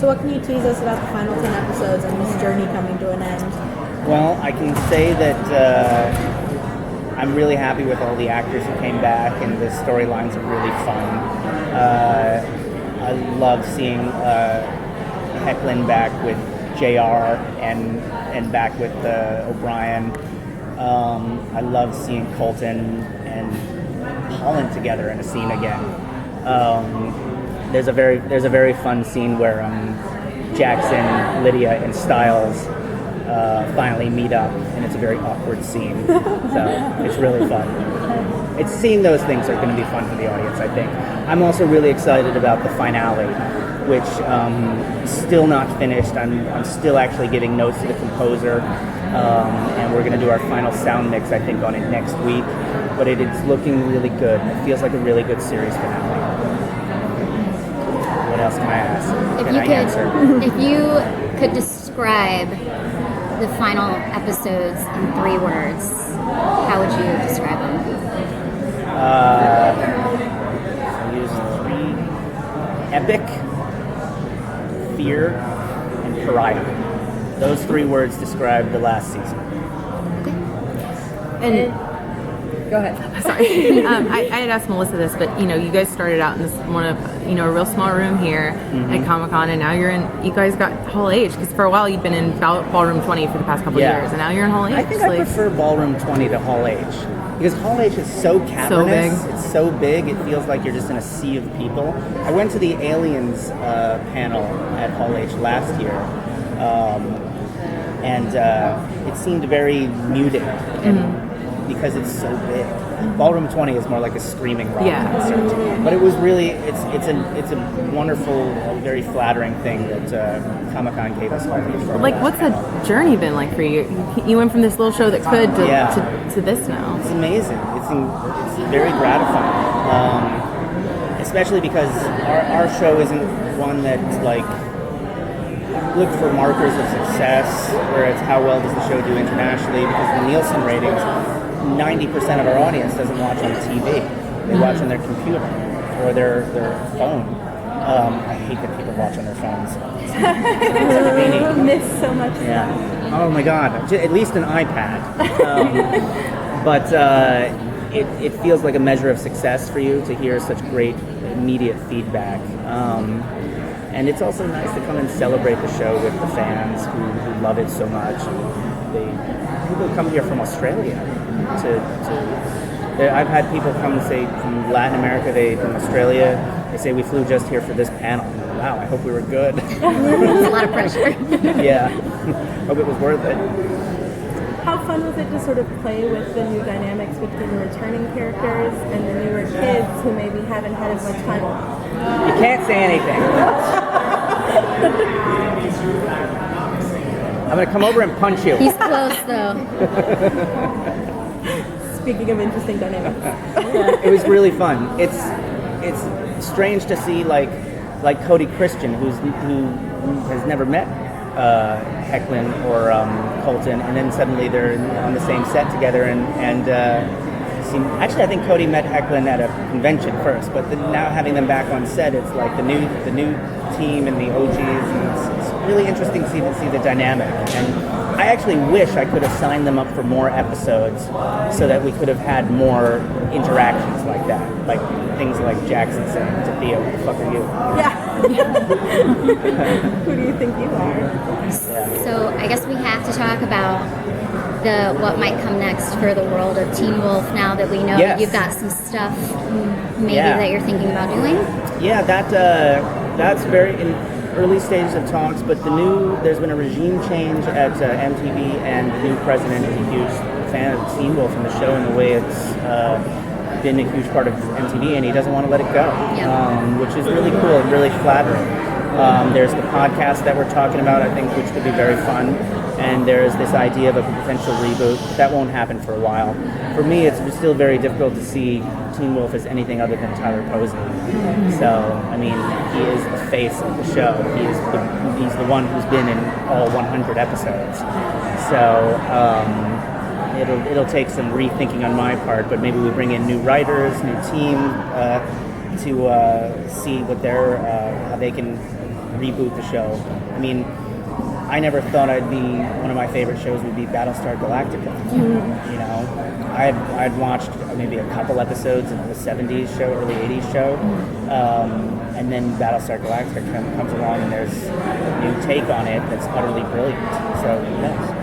So what can you tease us about the final 10 episodes and this journey coming to an end? Well, I can say that I'm really happy with all the actors who came back, and the storylines are really fun. I love seeing Hecklin back with JR and back with O'Brien. I love seeing Colton and Holland together in a scene again. There's a very fun scene where Jackson, Lydia, and Styles finally meet up, and it's a very awkward scene. So it's really fun. It's seeing those things are going to be fun for the audience, I think. I'm also really excited about the finale, which is still not finished. I'm still actually giving notes to the composer, and we're going to do our final sound mix, I think, on it next week. But it is looking really good. It feels like a really good series finale. What else can I ask? If you could describe the final episodes in 3 words, how would you describe them? I'll use 3: epic, fear, and pariah. Those 3 words describe the last season. And go ahead. Sorry. I had asked Melissa this, but you guys started out in this one of a real small room here at Comic-Con, and now you guys got Hall H, because for a while you've been in Ballroom 20 for the past couple of years, and now you're in Hall H. I think I prefer Ballroom 20 to Hall H, because Hall H is so cavernous. So big. It's so big, it feels like you're just in a sea of people. I went to the Aliens panel at Hall H last year, and it seemed very muted. Because it's so big. Ballroom 20 is more like a screaming rock concert. But it was really, it's a wonderful, very flattering thing that Comic-Con gave us. What's the journey been like for you? You went from this little show that could to this now. It's amazing. It's very gratifying. Especially because our show isn't one that's like look for markers of success, where it's how well does the show do internationally, because the Nielsen ratings, 90% of our audience doesn't watch on TV. They watch on their computer or their phone. I hate that people watch on their phones. I miss so much. Yeah. Oh my God. At least an iPad. But it feels like a measure of success for you to hear such great immediate feedback. And it's also nice to come and celebrate the show with the fans who love it so much. People come here from Australia I've had people come and say from Latin America, from Australia, they say we flew just here for this panel. Wow, I hope we were good. It's a lot of pressure. Yeah, hope it was worth it. How fun was it to sort of play with the new dynamics between the returning characters and the newer kids who maybe haven't had as much time off? You can't say anything. I'm going to come over and punch you. He's close, though. Speaking of interesting dynamics. It was really fun. It's strange to see like Cody Christian, who has never met Hecklin or Colton, and then suddenly they're on the same set together and actually I think Cody met Hecklin at a convention first, but now having them back on set, it's like the new team and the OGs, and it's really interesting to see the dynamic. And I actually wish I could have signed them up for more episodes so that we could have had more interactions like that, like things like Jackson saying to Theo, "Who the fuck are you?" Yeah. Who do you think you are? So I guess we have to talk about what might come next for the world of Teen Wolf, now that we know that you've got some stuff that you're thinking about doing. Yeah, that's very in early stages of talks, but there's been a regime change at MTV, and the new president is a huge fan of Teen Wolf and the show, and the way it's been a huge part of MTV, and he doesn't want to let it go, which is really cool and really flattering. There's the podcast that we're talking about, I think, which could be very fun. And there's this idea of a potential reboot. That won't happen for a while. For me, it's still very difficult to see Teen Wolf as anything other than Tyler Posey. So, I mean, he is the face of the show. He's the one who's been in all 100 episodes. So, it'll take some rethinking on my part, but maybe we bring in new writers, new team, to see what how they can reboot the show. I mean, I never thought one of my favorite shows would be Battlestar Galactica. You know, I'd watched maybe a couple episodes of the 70s show, early 80s show, and then Battlestar Galactica comes along and there's a new take on it that's utterly brilliant. So, yes.